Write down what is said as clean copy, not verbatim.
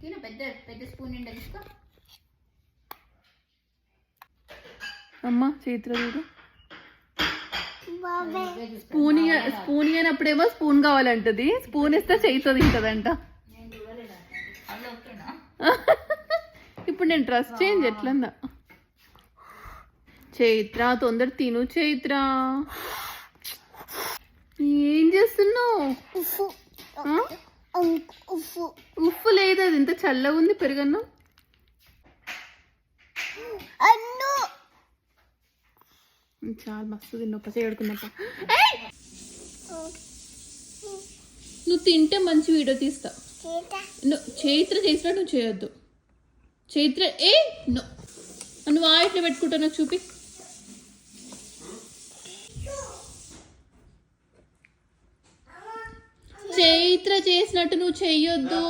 తిను పెద్ద పెద్ద స్పూన్ నిండా తీసుకో. అమ్మ చైత్ర చూడు స్పూన్ అయినప్పుడేమో స్పూన్ కావాలంటది, స్పూన్ ఇస్తే చేయితో తింటదంట. ఇప్పుడు నేను డ్రెస్ చేంజ్ ఎట్లన్నా. చైత్ర తొందర తిను చైత్ర. ఏం చేస్తున్నావు? ఉప్పు లేదు, అది ఇంత చల్లగా ఉంది పెరుగన్నం. చాలా మస్తు తిన్నావు పచ్చ ఏడుకున్నప్ప. నువ్వు తింటే మంచి వీడియో తీస్తా. చైత్ర చేసినట్టు నువ్వు చేయొద్దు. చైత్ర నువ్వు ఆ ఇట్లా పెట్టుకుంటా నాకు చూపి. చైత్ర చేసినట్టు నువ్వు చెయ్యొద్దు.